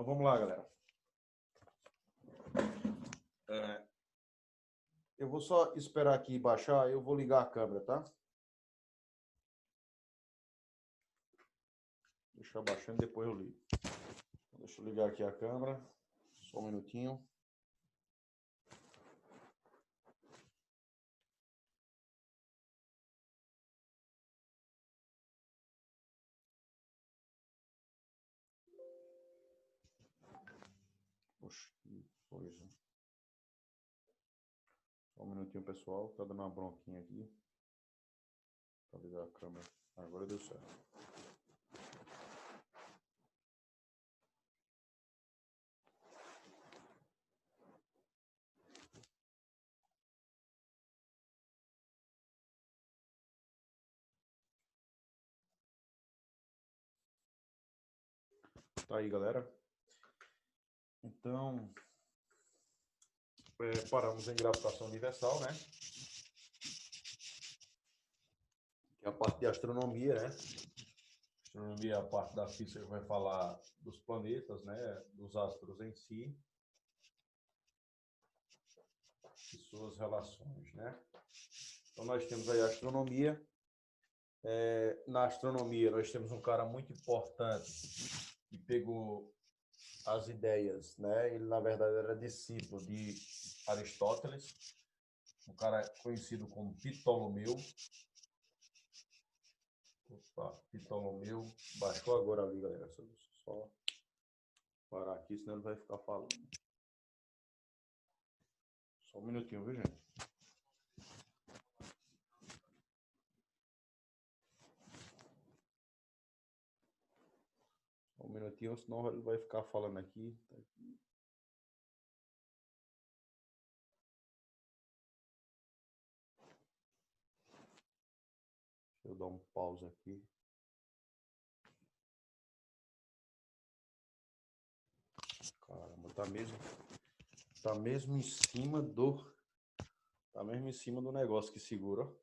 Então vamos lá, galera. Eu vou só esperar aqui baixar, eu vou ligar a câmera, tá? Deixa baixando, depois eu ligo. Deixa eu ligar aqui a câmera. Só um minutinho. Poxa, que coisa. Só um minutinho, pessoal. Tá dando uma bronquinha aqui. Pra ligar a câmera. Agora deu certo. Tá aí, galera. Então, paramos em gravitação universal, né? Que é a parte de astronomia, né? Astronomia é a parte da física que vai falar dos planetas, né? Dos astros em si. E suas relações, né? Então, nós temos aí a astronomia. Na astronomia, nós temos um cara muito importante que pegou as ideias, né? Ele, na verdade, era discípulo de Aristóteles, um cara conhecido como Ptolomeu. Opa, Ptolomeu. Baixou agora ali, galera. Só parar aqui, senão ele vai ficar falando. Só um minutinho, viu, gente? Só um minutinho, senão ele vai ficar falando aqui. Deixa eu dar um pause aqui. Caramba, tá mesmo em cima do negócio que segura, ó.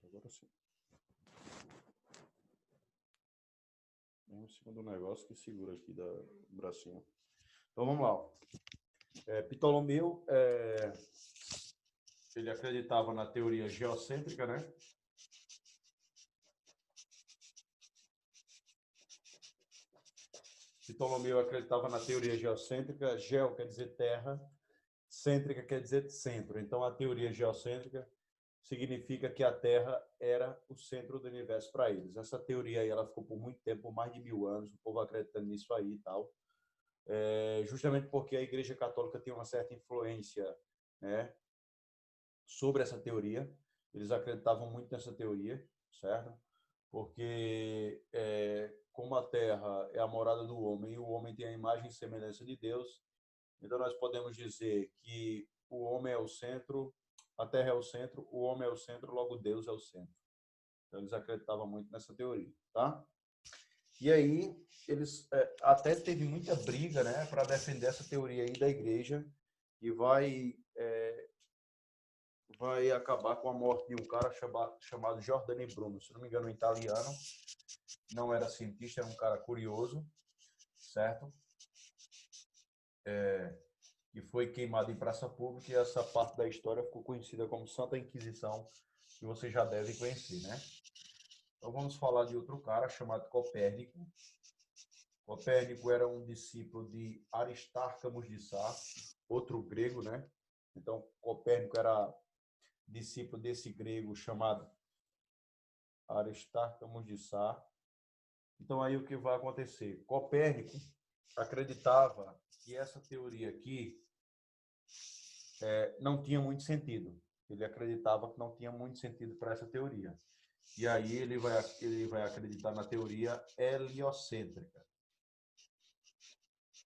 Agora sim. Mesmo em cima do negócio que segura aqui do bracinho. Então vamos lá. Ptolomeu, ele acreditava na teoria geocêntrica, né? Ptolomeu acreditava na teoria geocêntrica. Geo quer dizer terra, cêntrica quer dizer centro. Então, a teoria geocêntrica significa que a Terra era o centro do universo para eles. Essa teoria aí, ela ficou por muito tempo, por mais de 1000 anos, o povo acreditando nisso aí e tal. Justamente porque a Igreja Católica tem uma certa influência, né, sobre essa teoria. Eles acreditavam muito nessa teoria, certo? Porque como a Terra é a morada do homem e o homem tem a imagem e semelhança de Deus, então nós podemos dizer que o homem é o centro, a Terra é o centro, o homem é o centro, logo Deus é o centro. Então eles acreditavam muito nessa teoria, tá? E aí eles até teve muita briga, né, para defender essa teoria aí da igreja, e vai acabar com a morte de um cara chamado Giordano Bruno, se não me engano, um italiano, não era cientista, era um cara curioso, certo? Que foi queimado em praça pública, e essa parte da história ficou conhecida como Santa Inquisição, que você já deve conhecer, né? Então vamos falar de outro cara chamado Copérnico. Copérnico era um discípulo de Aristarcamos de Sá, outro grego, né? Então Copérnico era discípulo desse grego chamado Aristarcamos de Sá. Então aí o que vai acontecer? Copérnico acreditava que essa teoria aqui não tinha muito sentido. Ele acreditava que não tinha muito sentido para essa teoria. E aí ele vai acreditar na teoria heliocêntrica.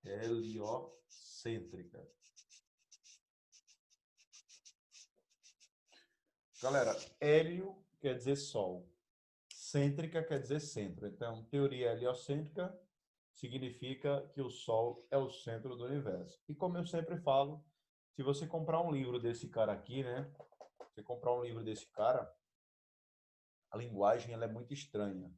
Heliocêntrica. Galera, hélio quer dizer sol. Cêntrica quer dizer centro. Então, teoria heliocêntrica significa que o sol é o centro do universo. E como eu sempre falo, se você comprar um livro desse cara aqui, né? Você comprar um livro desse cara, a linguagem ela é muito estranha.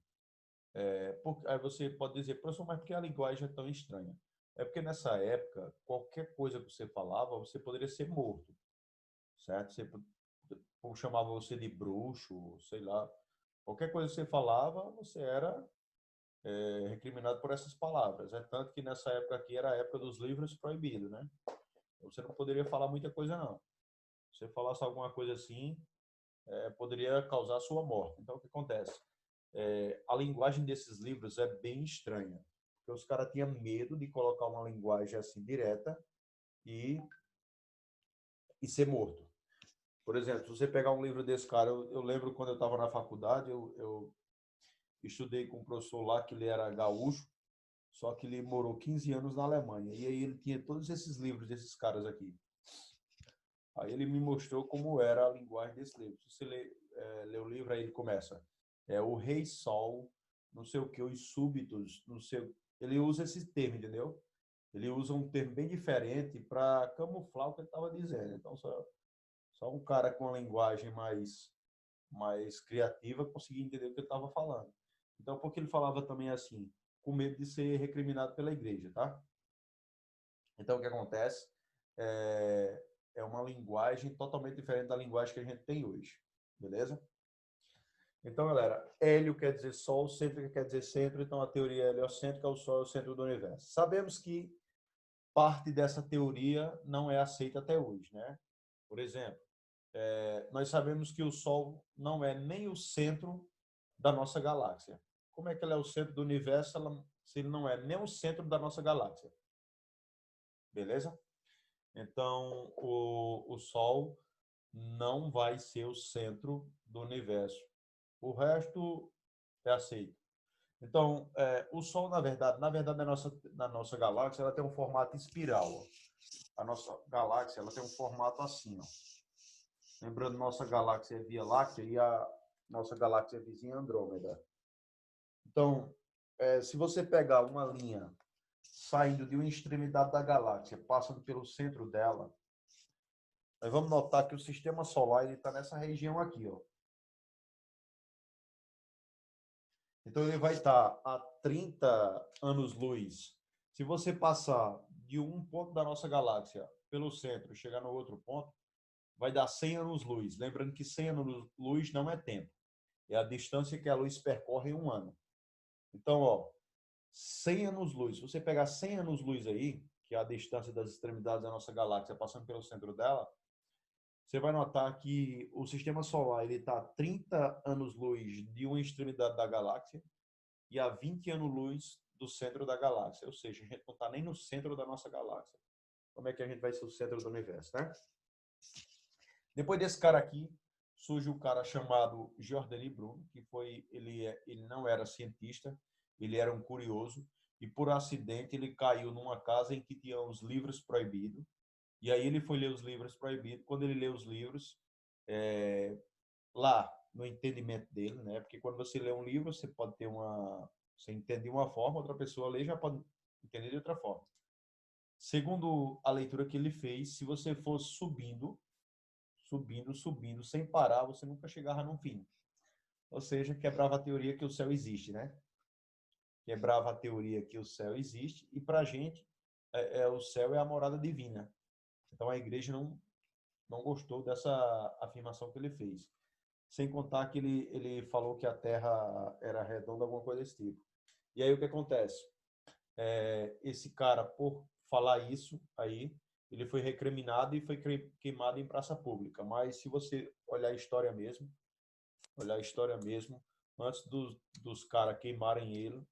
Aí você pode dizer, professor, mas por que a linguagem é tão estranha? É porque nessa época, qualquer coisa que você falava, você poderia ser morto, certo? Ou chamava você de bruxo, sei lá. Qualquer coisa que você falava, você era recriminado por essas palavras. É tanto que nessa época aqui era a época dos livros proibidos, né? Você não poderia falar muita coisa, não. Se você falasse alguma coisa assim, poderia causar sua morte. Então, o que acontece? A linguagem desses livros é bem estranha, porque os caras tinham medo de colocar uma linguagem assim direta e, e ser morto. Por exemplo, se você pegar um livro desse cara, eu lembro quando eu estava na faculdade, eu estudei com um professor lá que ele era gaúcho, só que ele morou 15 anos na Alemanha. E aí ele tinha todos esses livros desses caras aqui. Aí ele me mostrou como era a linguagem desse livro. Se você lê o livro, aí ele começa. O Rei Sol, não sei o que, os súbitos, não sei. Ele usa esse termo, entendeu? Ele usa um termo bem diferente para camuflar o que ele estava dizendo. Então, só um cara com uma linguagem mais criativa conseguia entender o que ele estava falando. Então, porque ele falava também assim, com medo de ser recriminado pela igreja, tá? Então, o que acontece é uma linguagem totalmente diferente da linguagem que a gente tem hoje, beleza? Então, galera, hélio quer dizer Sol, cêntrica quer dizer centro, então a teoria heliocêntrica, o Sol é o centro do universo. Sabemos que parte dessa teoria não é aceita até hoje, né? Por exemplo, nós sabemos que o Sol não é nem o centro da nossa galáxia. Como é que ele é o centro do universo se ele não é nem o centro da nossa galáxia? Beleza? Então, o Sol não vai ser o centro do universo. O resto é aceito. Então, o Sol, na verdade, na nossa galáxia, ela tem um formato espiral. Ó. A nossa galáxia, ela tem um formato assim, ó. Lembrando, nossa galáxia é Via Láctea e a nossa galáxia vizinha é Andrômeda. Então, se você pegar uma linha saindo de uma extremidade da galáxia, passando pelo centro dela, nós vamos notar que o sistema solar está nessa região aqui, ó. Então ele vai estar a 30 anos-luz. Se você passar de um ponto da nossa galáxia pelo centro e chegar no outro ponto, vai dar 100 anos-luz. Lembrando que 100 anos-luz não é tempo. É a distância que a luz percorre em um ano. Então, ó, 100 anos-luz. Se você pegar 100 anos-luz aí, que é a distância das extremidades da nossa galáxia passando pelo centro dela, você vai notar que o sistema solar está a 30 anos-luz de uma extremidade da galáxia e a 20 anos-luz do centro da galáxia. Ou seja, a gente não está nem no centro da nossa galáxia. Como é que a gente vai ser o centro do universo, né? Depois desse cara aqui, surge um cara chamado Giordani Bruno, que ele não era cientista, ele era um curioso, e por acidente ele caiu numa casa em que tinha os livros proibidos, e aí ele foi ler os livros proibidos. Quando ele lê os livros, lá no entendimento dele, né? Porque quando você lê um livro, você pode ter você entende de uma forma, outra pessoa lê já pode entender de outra forma. Segundo a leitura que ele fez, se você for subindo, subindo, subindo, sem parar, você nunca chegava no fim. Ou seja, quebrava a teoria que o céu existe, né? Quebrava a teoria que o céu existe e para a gente o céu é a morada divina. Então a igreja não gostou dessa afirmação que ele fez. Sem contar que ele falou que a Terra era redonda, alguma coisa desse tipo. E aí o que acontece? Esse cara, por falar isso aí, ele foi recriminado e foi queimado em praça pública. Mas se você olhar a história mesmo, antes dos caras queimarem ele,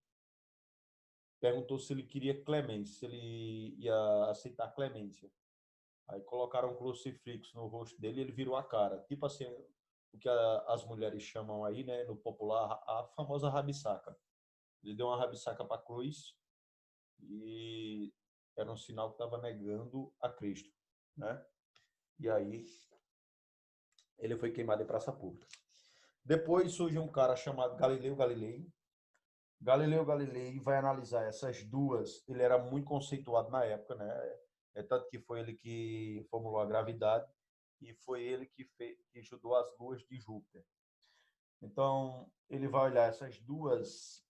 perguntou se ele queria clemência, se ele ia aceitar clemência. Aí colocaram um crucifixo no rosto dele e ele virou a cara. Tipo assim, o que as mulheres chamam aí, né, no popular, a famosa rabisaca. Ele deu uma rabisaca para a cruz e era um sinal que estava negando a Cristo, né? E aí ele foi queimado em praça pública. Depois surge um cara chamado Galileu Galilei. Galileu Galilei vai analisar essas duas. Ele era muito conceituado na época, né? Tanto que foi ele que formulou a gravidade e foi ele que estudou as luas de Júpiter. Então, ele vai olhar essas duas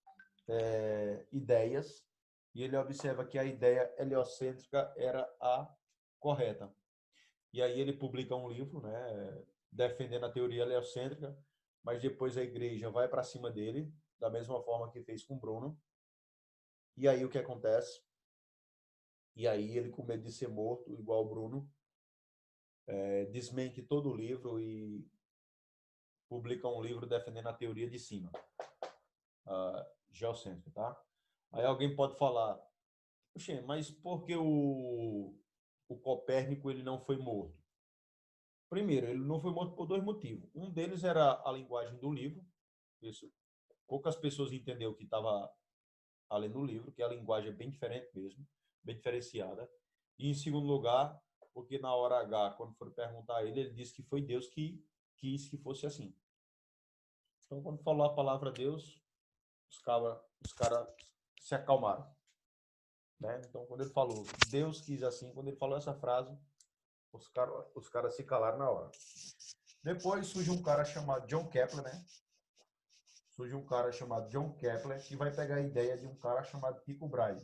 ideias e ele observa que a ideia heliocêntrica era a correta. E aí ele publica um livro, né, defendendo a teoria heliocêntrica, mas depois a igreja vai para cima dele, da mesma forma que fez com Bruno. E aí o que acontece? E aí ele, com medo de ser morto, igual o Bruno, desmente todo o livro e publica um livro defendendo a teoria de cima, geocêntrica, tá? Aí alguém pode falar, poxa, mas por que o Copérnico ele não foi morto? Primeiro, ele não foi morto por dois motivos. Um deles era a linguagem do livro. Isso, poucas pessoas entenderam o que estava além do livro, que a linguagem é bem diferente mesmo, bem diferenciada. E em segundo lugar, porque na hora H, quando foram perguntar a ele, ele disse que foi Deus que quis que fosse assim. Então, quando falou a palavra Deus, os cara se acalmaram. Né? Então, quando ele falou Deus quis assim, quando ele falou essa frase, os cara se calaram na hora. Depois surge um cara chamado John Kepler, né? Surge um cara chamado John Kepler que vai pegar a ideia de um cara chamado Tycho Brahe.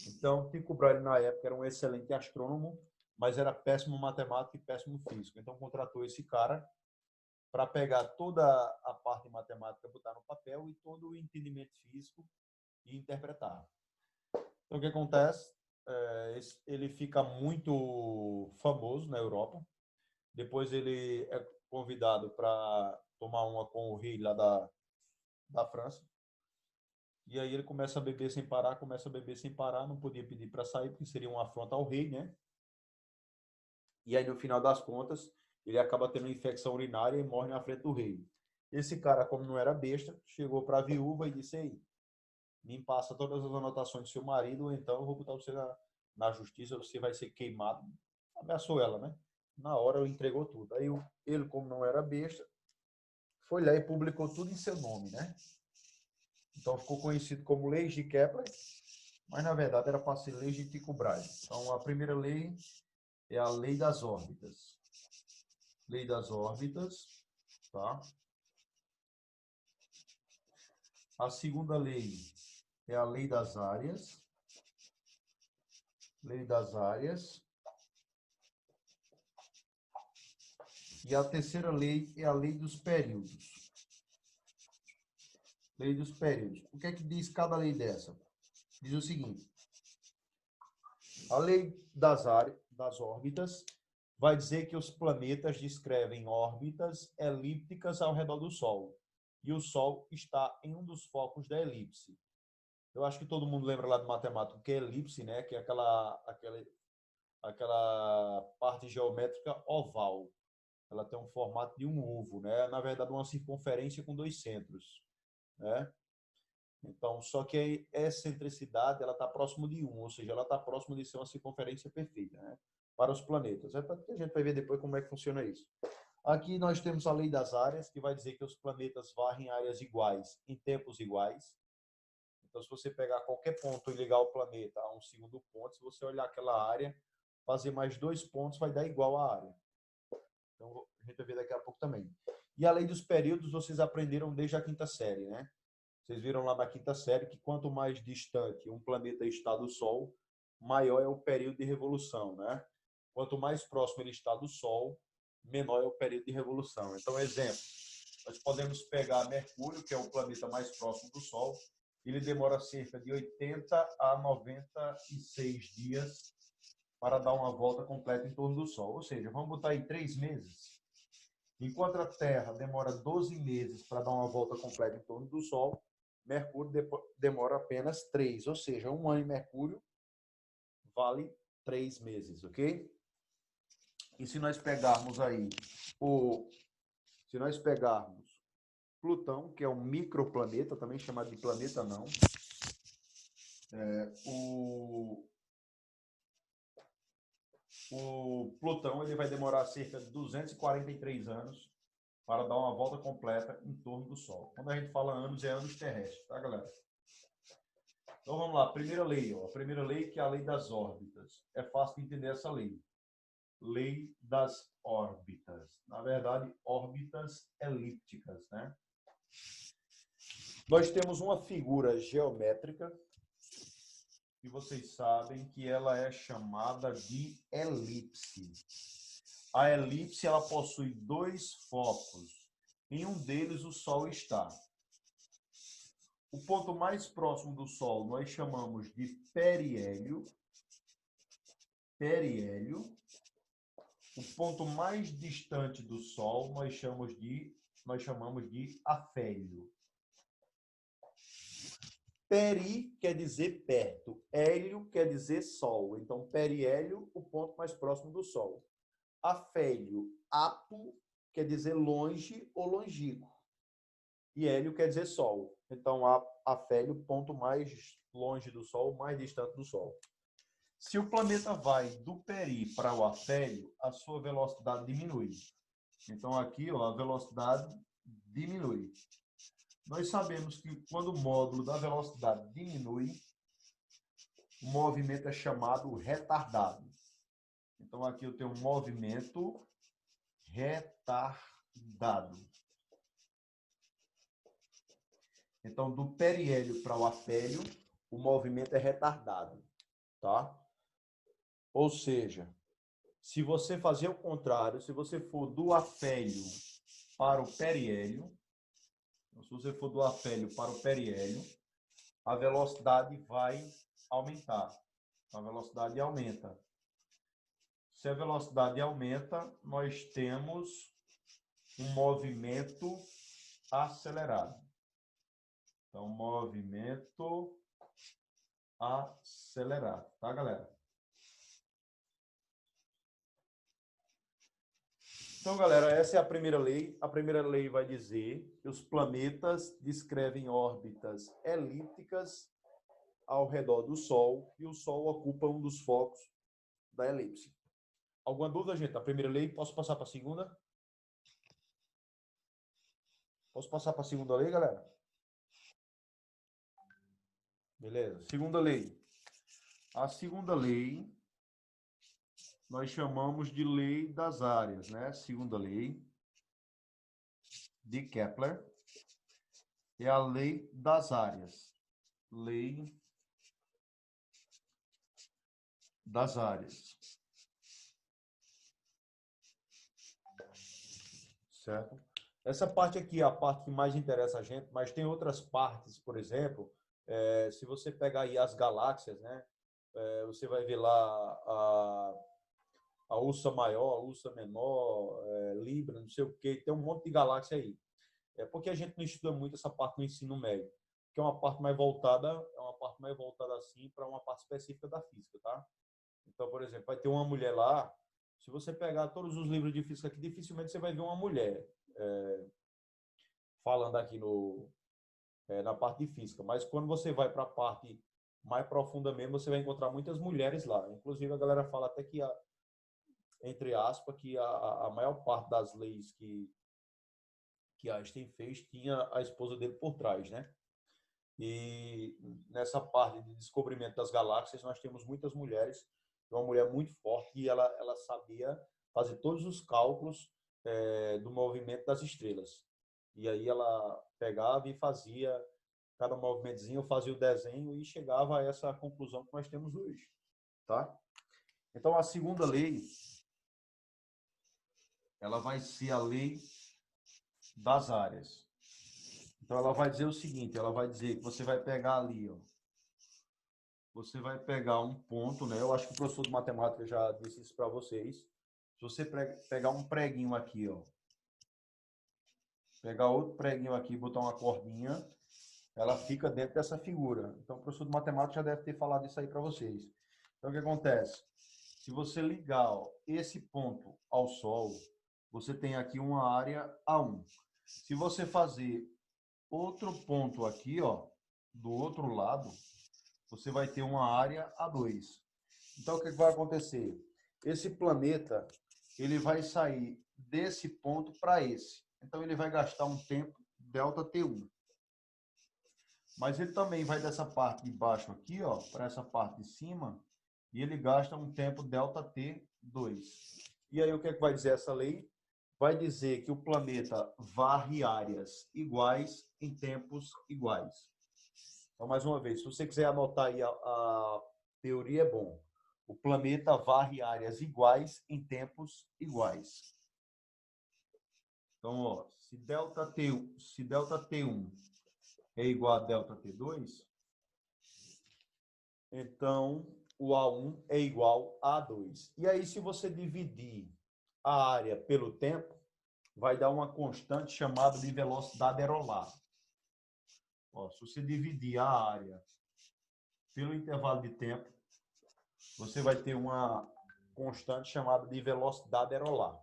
Então, Tycho Brahe, na época, era um excelente astrônomo, mas era péssimo matemático e péssimo físico. Então, contratou esse cara para pegar toda a parte matemática, botar no papel e todo o entendimento físico e interpretar. Então, o que acontece? Ele fica muito famoso na Europa. Depois ele é convidado para tomar uma com o rei lá da França. E aí ele começa a beber sem parar, não podia pedir para sair, porque seria uma afronta ao rei, né? E aí, no final das contas, ele acaba tendo uma infecção urinária e morre na frente do rei. Esse cara, como não era besta, chegou para a viúva e disse, aí, me passa todas as anotações do seu marido, ou então eu vou botar você na justiça, você vai ser queimado. Ameaçou ela, né? Na hora ele entregou tudo. Aí ele, como não era besta, foi lá e publicou tudo em seu nome, né? Então ficou conhecido como Leis de Kepler, mas na verdade era para ser Leis de Tycho Brahe. Então a primeira lei é a lei das órbitas. Lei das órbitas, tá? A segunda lei é a lei das áreas. Lei das áreas. E a terceira lei é a lei dos períodos. Lei dos períodos. O que é que diz cada lei dessa? Diz o seguinte: a lei das áreas, das órbitas, vai dizer que os planetas descrevem órbitas elípticas ao redor do Sol. E o Sol está em um dos focos da elipse. Eu acho que todo mundo lembra lá de matemática que é elipse, né? Que é aquela parte geométrica oval. Ela tem um formato de um ovo, né? Na verdade, uma circunferência com dois centros, né? Então, só que a excentricidade ela está próximo de um, ou seja, ela está próximo de ser uma circunferência perfeita, né? Para os planetas. É tanto que a gente vai ver depois como é que funciona isso. Aqui nós temos a lei das áreas, que vai dizer que os planetas varrem áreas iguais em tempos iguais. Então, se você pegar qualquer ponto e ligar o planeta a um segundo ponto, se você olhar aquela área, fazer mais dois pontos vai dar igual à área. Então, a gente vai ver daqui a pouco também. E a lei dos períodos vocês aprenderam desde a quinta série, né? Vocês viram lá na quinta série que quanto mais distante um planeta está do Sol, maior é o período de revolução, né? Quanto mais próximo ele está do Sol, menor é o período de revolução. Então, exemplo, nós podemos pegar Mercúrio, que é o planeta mais próximo do Sol, ele demora cerca de 80 a 96 dias para dar uma volta completa em torno do Sol. Ou seja, vamos botar aí 3 meses. Enquanto a Terra demora 12 meses para dar uma volta completa em torno do Sol, Mercúrio demora apenas 3. Ou seja, um ano em Mercúrio vale 3 meses, ok? E se nós pegarmos aí se nós pegarmos Plutão, que é um microplaneta, também chamado de planeta não, o Plutão ele vai demorar cerca de 243 anos para dar uma volta completa em torno do Sol. Quando a gente fala anos, é anos terrestres, tá, galera? Então vamos lá, primeira lei, ó. A primeira lei que é a lei das órbitas. É fácil de entender essa lei. Lei das órbitas. Na verdade, órbitas elípticas, né? Nós temos uma figura geométrica e vocês sabem que ela é chamada de elipse. A elipse ela possui dois focos. Em um deles o Sol está. O ponto mais próximo do Sol nós chamamos de periélio. O ponto mais distante do Sol nós chamamos de afélio. Peri quer dizer perto, hélio quer dizer Sol. Então, periélio, o ponto mais próximo do Sol. Afélio, apo, quer dizer longe ou longínquo. E hélio quer dizer Sol. Então, afélio, ponto mais longe do Sol, mais distante do Sol. Se o planeta vai do peri para o afélio, a sua velocidade diminui. Então, aqui, ó, a velocidade diminui. Nós sabemos que quando o módulo da velocidade diminui, o movimento é chamado retardado. Então, aqui eu tenho um movimento retardado. Então, do periélio para o afélio, o movimento é retardado, tá? Ou seja, se você fazer o contrário, se você for do afélio para o periélio, se você for do afélio para o periélio, a velocidade vai aumentar. A velocidade aumenta. Se a velocidade aumenta, nós temos um movimento acelerado. Então, movimento acelerado, tá, galera? Então, galera, essa é a primeira lei. A primeira lei vai dizer que os planetas descrevem órbitas elípticas ao redor do Sol e o Sol ocupa um dos focos da elipse. Alguma dúvida, gente? A primeira lei, posso passar para a segunda? Posso passar para a segunda lei, galera? Beleza. Segunda lei. A segunda lei nós chamamos de lei das áreas, né? Segunda lei de Kepler é a lei das áreas. Lei das áreas. Certo? Essa parte aqui é a parte que mais interessa a gente, mas tem outras partes, por exemplo, se você pegar aí as galáxias, né? Você vai ver lá a Ursa Maior, a Ursa Menor, Libra, não sei o quê, tem um monte de galáxia aí. É porque a gente não estuda muito essa parte no ensino médio, que é uma parte mais voltada assim para uma parte específica da física, tá? Então, por exemplo, vai ter uma mulher lá, se você pegar todos os livros de física aqui, dificilmente você vai ver uma mulher falando aqui na parte de física, mas quando você vai para a parte mais profunda mesmo, você vai encontrar muitas mulheres lá. Inclusive, a galera fala até que, entre aspas, que a maior parte das leis que Einstein fez tinha a esposa dele por trás, né? E nessa parte de descobrimento das galáxias, nós temos muitas mulheres, uma mulher muito forte, e ela sabia fazer todos os cálculos do movimento das estrelas. E aí ela pegava e fazia cada movimentozinho, fazia o desenho e chegava a essa conclusão que nós temos hoje, tá? Então, a segunda lei, ela vai ser a lei das áreas. Então, ela vai dizer o seguinte, ela vai dizer que você vai pegar ali, ó, você vai pegar um ponto, né? Eu acho que o professor de matemática já disse isso para vocês. Se você pegar um preguinho aqui, ó, pegar outro preguinho aqui, botar uma cordinha, ela fica dentro dessa figura. Então, o professor de matemática já deve ter falado isso aí para vocês. Então, o que acontece? Se você ligar, ó, esse ponto ao Sol, você tem aqui uma área A1. Se você fazer outro ponto aqui, ó, do outro lado, você vai ter uma área A2. Então, o que vai acontecer? Esse planeta, ele vai sair desse ponto para esse. Então, ele vai gastar um tempo ΔT1. Mas ele também vai dessa parte de baixo aqui, ó, para essa parte de cima, e ele gasta um tempo ΔT2. E aí, o que é que vai dizer essa lei? vai dizer que o planeta varre áreas iguais em tempos iguais. Então, mais uma vez, se você quiser anotar aí a teoria, é bom. O planeta varre áreas iguais em tempos iguais. Então, ó, se ΔT1 é igual a ΔT2, então o A1 é igual a A2. E aí, se você dividir a área pelo tempo, vai dar uma constante chamada de velocidade aerolar. Ó, se você dividir a área pelo intervalo de tempo, você vai ter uma constante chamada de velocidade aerolar.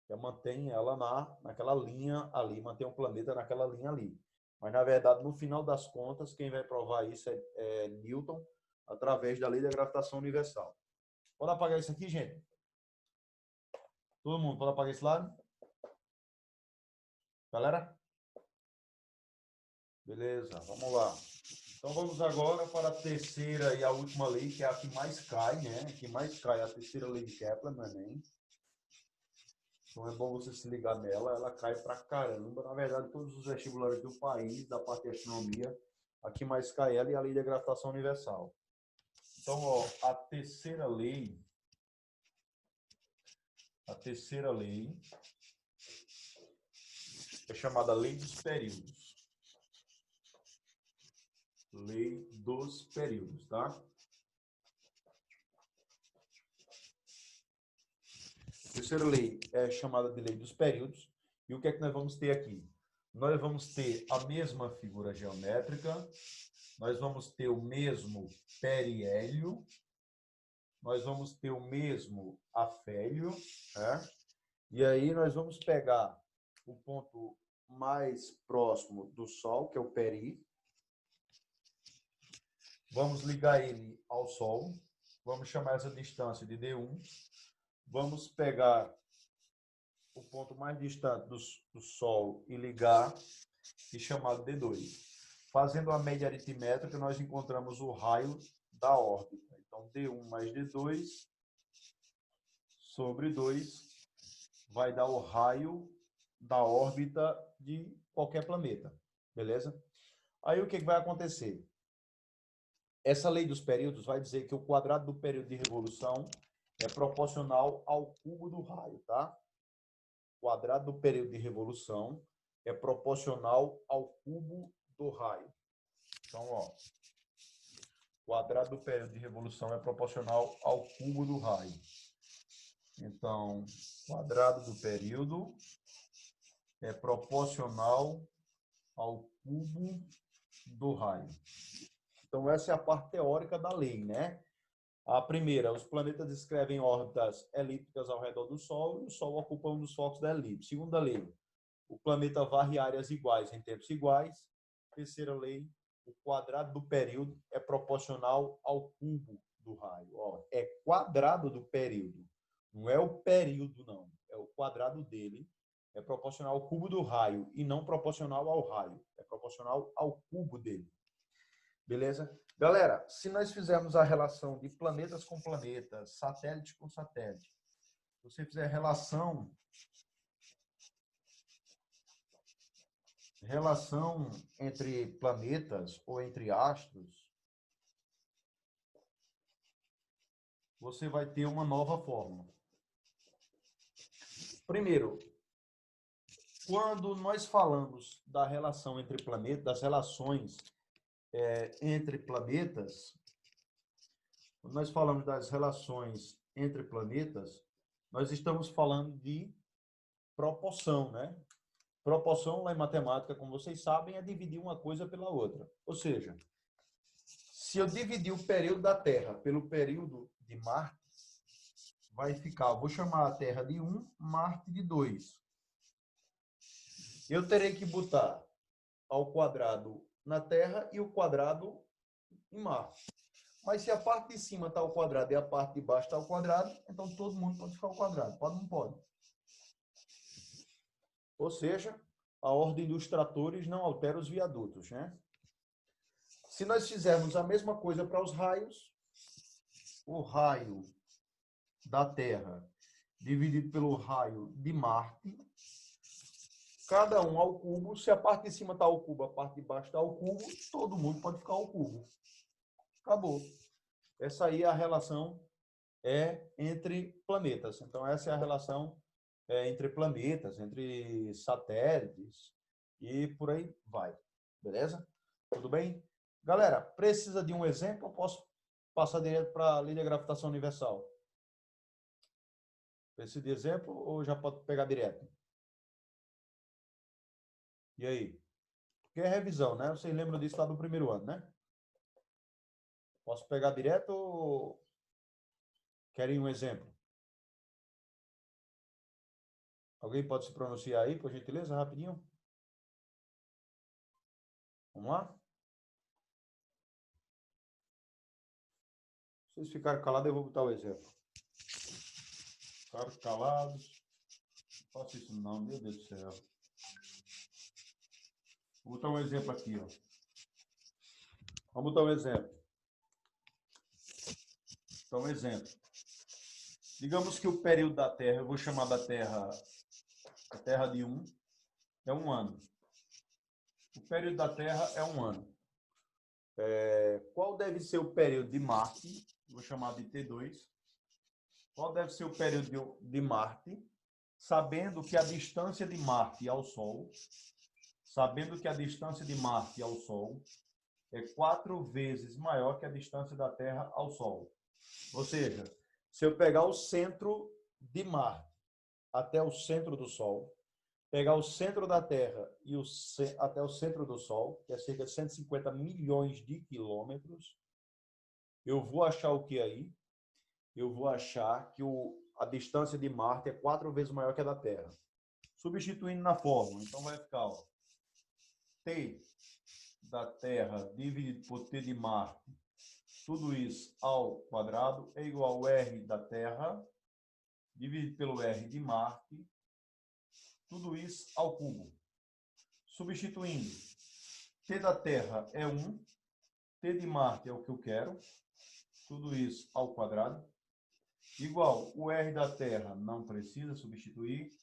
Que mantém ela naquela linha ali, mantém o planeta naquela linha ali. Mas, na verdade, no final das contas, quem vai provar isso é Newton, através da lei da gravitação universal. Pode apagar isso aqui, gente? Todo mundo pode apagar esse lado? Galera? Beleza, vamos lá. Então, vamos agora para a terceira e a última lei, que é a que mais cai, né? A que mais cai é a terceira lei de Kepler no Enem. Então, é bom você se ligar nela. Ela cai pra caramba. Na verdade, todos os vestibulares do país, da parte de astronomia, a que mais cai ela é a lei da gravitação universal. Então, ó, a terceira lei é chamada lei dos períodos. Lei dos períodos, tá? A terceira lei é chamada de lei dos períodos. E o que é que nós vamos ter aqui? Nós vamos ter a mesma figura geométrica, nós vamos ter o mesmo periélio, nós vamos ter o mesmo afélio, né? E aí nós vamos pegar o ponto mais próximo do Sol, que é o peri. Vamos ligar ele ao Sol. Vamos chamar essa distância de D1. Vamos pegar o ponto mais distante do Sol e ligar, e chamado D2. Fazendo a média aritmétrica, nós encontramos o raio da órbita. Então, D1 mais D2 sobre 2 vai dar o raio da órbita de qualquer planeta. Beleza? Aí, o que vai acontecer? Essa lei dos períodos vai dizer que o quadrado do período de revolução é proporcional ao cubo do raio, tá? O quadrado do período de revolução é proporcional ao cubo do raio. Então, ó, o quadrado do período de revolução é proporcional ao cubo do raio. Então, quadrado do período é proporcional ao cubo do raio. Então, essa é a parte teórica da lei, né? A primeira, os planetas descrevem órbitas elípticas ao redor do Sol e o Sol ocupa um dos focos da elipse. Segunda lei, o planeta varre áreas iguais em tempos iguais. Terceira lei, o quadrado do período é proporcional ao cubo do raio. Ó, é quadrado do período, não é o período, não. É o quadrado dele. É proporcional ao cubo do raio e não proporcional ao raio. É proporcional ao cubo dele. Beleza? Galera, se nós fizermos a relação de planetas com planetas, satélite com satélite, se você fizer relação entre planetas ou entre astros, você vai ter uma nova fórmula. Primeiro, quando nós falamos da relação entre planetas, das relações entre planetas, quando nós falamos das relações entre planetas, nós estamos falando de proporção, né? Proporção lá em matemática, como vocês sabem, é dividir uma coisa pela outra. Ou seja, se eu dividir o período da Terra pelo período de Marte, vai ficar, vou chamar a Terra de 1, Marte de 2. Eu terei que botar ao quadrado na Terra e o quadrado em Marte. Mas se a parte de cima está ao quadrado e a parte de baixo está ao quadrado, então todo mundo pode ficar ao quadrado. Pode ou não pode? Ou seja, a ordem dos tratores não altera os viadutos, né? Se nós fizermos a mesma coisa para os raios, o raio da Terra dividido pelo raio de Marte, cada um ao cubo. Se a parte de cima está ao cubo, a parte de baixo está ao cubo, todo mundo pode ficar ao cubo. Acabou. Essa aí é a relação entre planetas. Então, essa é a relação entre planetas, entre satélites e por aí vai. Beleza? Tudo bem? Galera, precisa de um exemplo ou posso passar direto para a lei da gravitação universal? Precisa de exemplo ou já pode pegar direto? E aí? Porque é revisão, né? Vocês lembram disso lá do primeiro ano, né? Posso pegar direto ou querem um exemplo? Alguém pode se pronunciar aí, por gentileza, rapidinho? Vamos lá? Se vocês ficarem calados, eu vou botar o exemplo. Ficaram calados. Não faço isso não, meu Deus do céu. Vou botar um exemplo aqui, ó. Vamos botar um exemplo. Então, um exemplo. Digamos que o período da Terra, eu vou chamar da Terra, a Terra de 1, é um ano. O período da Terra é um ano. Qual deve ser o período de Marte? Vou chamar de T2. Qual deve ser o período de Marte? Sabendo que a distância de Marte ao Sol, é 4 vezes maior que a distância da Terra ao Sol. Ou seja, se eu pegar o centro de Marte até o centro do Sol, pegar o centro da Terra e até o centro do Sol, que é cerca de 150 milhões de quilômetros, eu vou achar o que aí? Eu vou achar que a distância de Marte é 4 vezes maior que a da Terra. Substituindo na fórmula, então vai ficar, ó, T da Terra dividido por T de Marte, tudo isso ao quadrado, é igual ao R da Terra dividido pelo R de Marte, tudo isso ao cubo. Substituindo, T da Terra é 1, T de Marte é o que eu quero, tudo isso ao quadrado, igual o R da Terra, não precisa substituir,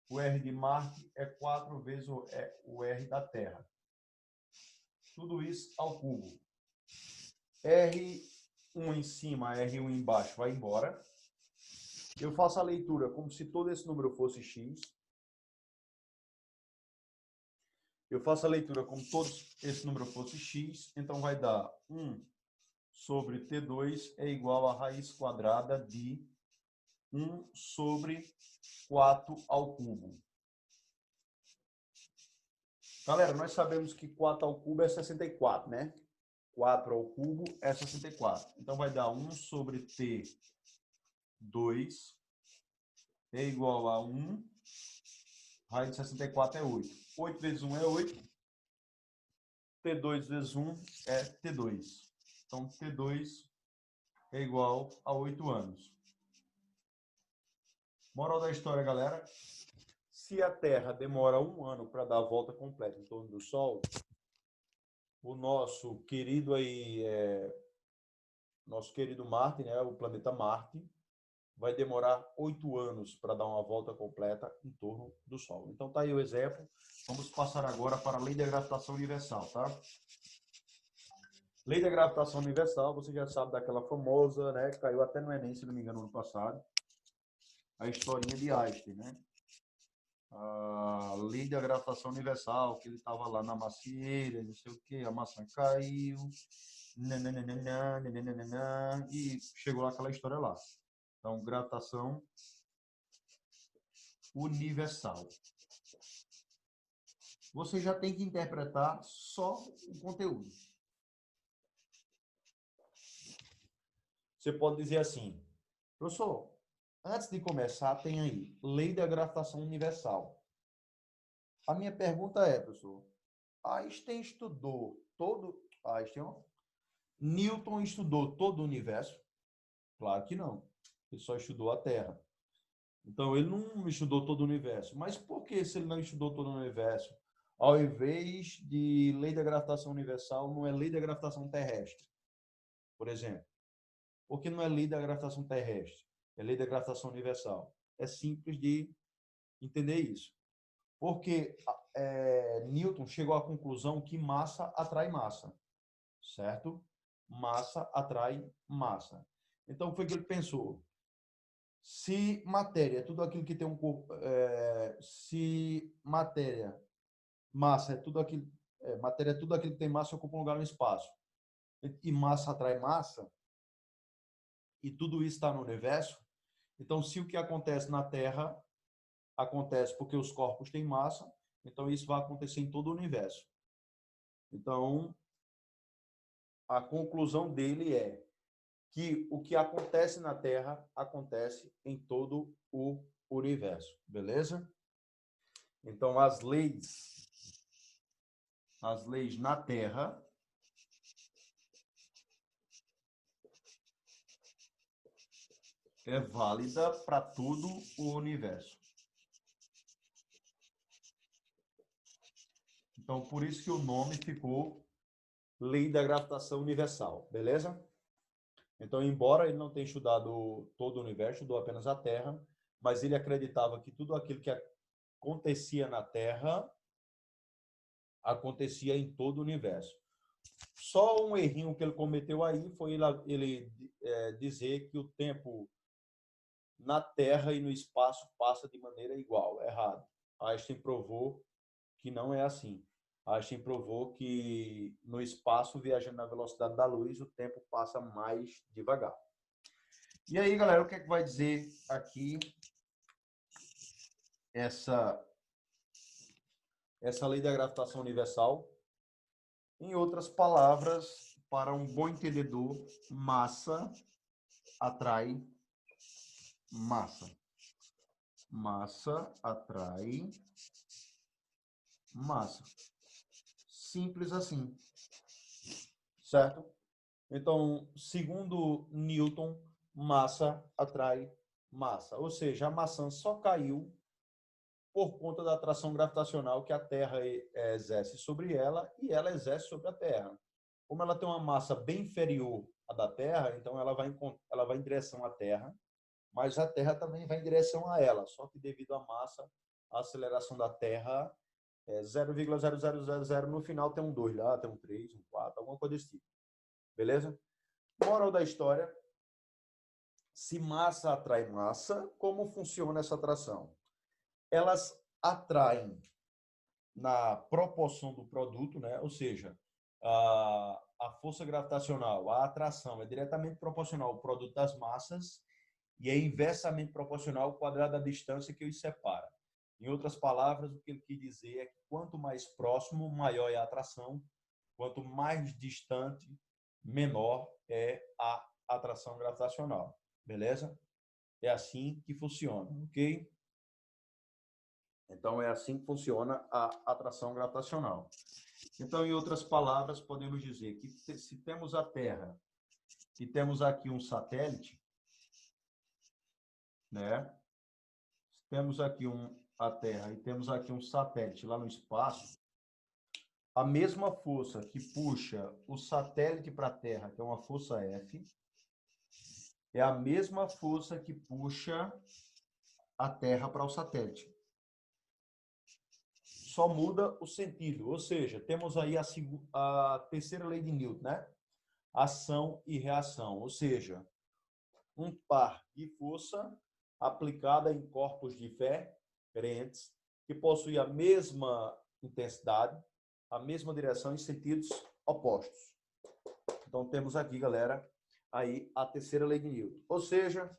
o R de Marte é 4 vezes o R da Terra. Tudo isso ao cubo. R1 em cima, R1 embaixo vai embora. Eu faço a leitura como se todo esse número fosse X. Eu faço a leitura como todo esse número fosse X. Então vai dar 1 sobre T2 é igual a raiz quadrada de 1 sobre 4 ao cubo. Galera, nós sabemos que 4 ao cubo é 64, né? 4 ao cubo é 64. Então, vai dar 1 sobre T2 é igual a 1. Raiz de 64 é 8. 8 vezes 1 é 8. T2 vezes 1 é T2. Então, T2 é igual a 8 anos. Moral da história, galera. Se a Terra demora 1 ano para dar a volta completa em torno do Sol, o nosso querido Marte, né, o planeta Marte, vai demorar 8 anos para dar uma volta completa em torno do Sol. Então tá aí o exemplo. Vamos passar agora para a lei da gravitação universal, tá? Lei da gravitação universal, você já sabe daquela famosa, né, que caiu até no Enem, se não me engano, no ano passado, a historinha de Einstein, né? A lei da gravitação universal, que ele estava lá na macieira, não sei o que, a maçã caiu, e chegou lá aquela história lá. Então, gravitação universal. Você já tem que interpretar só o conteúdo. Você pode dizer assim, professor, antes de começar, tem aí, lei da gravitação universal. A minha pergunta é, professor, Einstein estudou todo... Newton estudou todo o universo? Claro que não. Ele só estudou a Terra. Então, ele não estudou todo o universo. Mas por que, se ele não estudou todo o universo, ao invés de lei da gravitação universal, não é lei da gravitação terrestre? Por exemplo. Por que não é lei da gravitação terrestre? É lei da gravitação universal. é simples de entender isso. Porque Newton chegou à conclusão que massa atrai massa, certo? Massa atrai massa. Então, foi o que ele pensou. Se matéria é tudo aquilo que tem um corpo... se matéria, massa é tudo aquilo... matéria é tudo aquilo que tem massa e ocupa um lugar no espaço. E massa atrai massa, e tudo isso está no universo. Então, se o que acontece na Terra acontece porque os corpos têm massa, então isso vai acontecer em todo o universo. Então, a conclusão dele é que o que acontece na Terra acontece em todo o universo, beleza? Então, as leis na Terra é válida para todo o universo. Então, por isso que o nome ficou Lei da Gravitação Universal, beleza? Então, embora ele não tenha estudado todo o universo, estudou apenas a Terra, mas ele acreditava que tudo aquilo que acontecia na Terra acontecia em todo o universo. Só um errinho que ele cometeu aí foi ele dizer que o tempo na Terra e no espaço passa de maneira igual. Errado. Einstein provou que não é assim. Einstein provou que no espaço, viajando na velocidade da luz, o tempo passa mais devagar. E aí, galera, o que é que vai dizer aqui essa lei da gravitação universal? Em outras palavras, para um bom entendedor, massa atrai massa. Massa atrai massa. Simples assim. Certo? Então, segundo Newton, massa atrai massa. Ou seja, a maçã só caiu por conta da atração gravitacional que a Terra exerce sobre ela e ela exerce sobre a Terra. Como ela tem uma massa bem inferior à da Terra, então ela vai em direção à Terra, mas a Terra também vai em direção a ela, só que devido à massa, a aceleração da Terra é 0,0000, no final tem um 2 lá, tem um 3, um 4, alguma coisa desse tipo. Beleza? Moral da história, se massa atrai massa, como funciona essa atração? Elas atraem na proporção do produto, né? Ou seja, a força gravitacional, a atração é diretamente proporcional ao produto das massas e é inversamente proporcional ao quadrado da distância que os separa. Em outras palavras, o que ele quis dizer é que quanto mais próximo, maior é a atração, quanto mais distante, menor é a atração gravitacional. Beleza? É assim que funciona, ok? Então, é assim que funciona a atração gravitacional. Então, em outras palavras, podemos dizer que se temos a Terra e temos aqui um satélite, né? Se temos aqui a Terra e temos aqui um satélite lá no espaço, a mesma força que puxa o satélite para a Terra, que é uma força F, é a mesma força que puxa a Terra para o satélite. Só muda o sentido, ou seja, temos aí a terceira lei de Newton, né? Ação e reação, ou seja, um par de força aplicada em corpos diferentes que possuem a mesma intensidade, a mesma direção em sentidos opostos. Então temos aqui, galera, aí a terceira lei de Newton. Ou seja,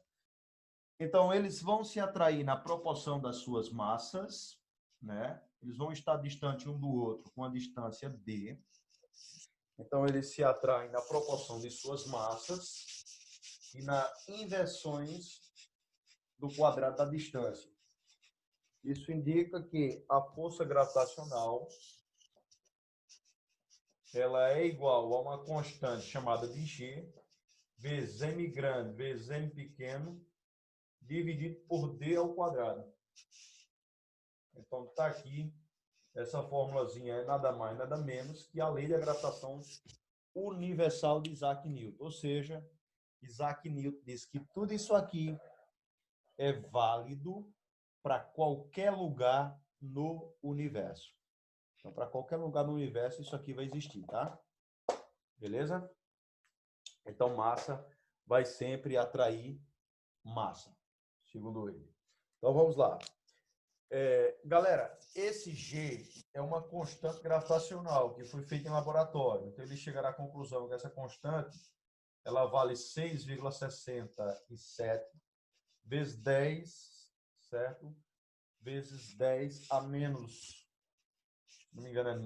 então eles vão se atrair na proporção das suas massas, né? Eles vão estar distantes um do outro com a distância d. Então eles se atraem na proporção de suas massas e na inversões do quadrado da distância. Isso indica que a força gravitacional ela é igual a uma constante chamada de G, vezes m grande, vezes m pequeno, dividido por d ao quadrado. Então, está aqui, essa formulazinha é nada mais, nada menos que a lei da gravitação universal de Isaac Newton. Ou seja, Isaac Newton diz que tudo isso aqui é válido para qualquer lugar no universo. Então, para qualquer lugar no universo, isso aqui vai existir, tá? Beleza? Então, massa vai sempre atrair massa, segundo ele. Então, vamos lá. Galera, esse G é uma constante gravitacional que foi feita em laboratório. Então, ele chegará à conclusão que essa constante ela vale 6,67 vezes 10, certo? Vezes 10 a menos, se não me engano, é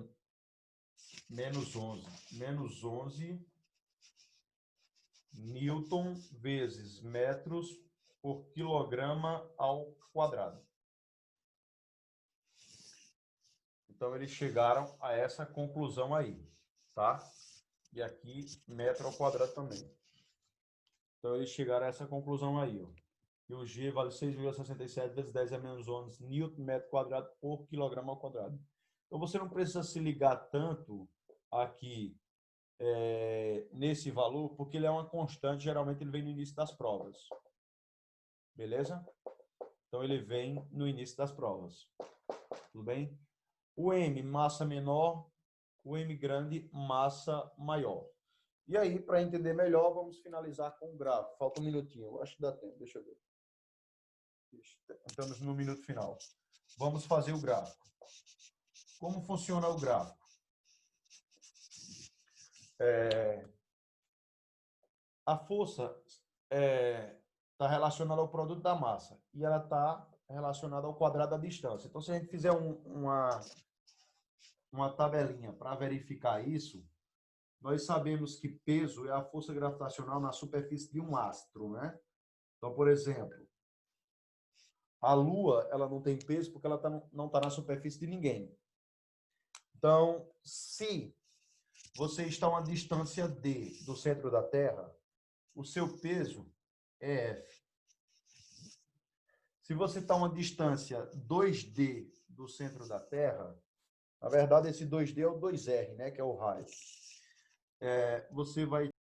menos 11. Menos 11 newton vezes metros por quilograma ao quadrado. Então, eles chegaram a essa conclusão aí, tá? E aqui, metro ao quadrado também. Então, eles chegaram a essa conclusão aí, ó. E o G vale 6,67 vezes 10 a menos 11 newton metro quadrado por quilograma ao quadrado. Então, você não precisa se ligar tanto aqui nesse valor, porque ele é uma constante, geralmente ele vem no início das provas. Beleza? Então, ele vem no início das provas. Tudo bem? O M, massa menor, o M grande, massa maior. E aí, para entender melhor, vamos finalizar com o gráfico. Falta um minutinho, eu acho que dá tempo, deixa eu ver. Estamos no minuto final. Vamos fazer o gráfico. Como funciona o gráfico? A força está relacionada ao produto da massa e ela está relacionada ao quadrado da distância. Então, se a gente fizer uma tabelinha para verificar isso, nós sabemos que peso é a força gravitacional na superfície de um astro, né? Então, por exemplo, a Lua ela não tem peso porque ela não está na superfície de ninguém. Então, se você está a uma distância d do centro da Terra, o seu peso é F. Se você está a uma distância 2D do centro da Terra, na verdade esse 2D é o 2R, né, que é o raio. Você vai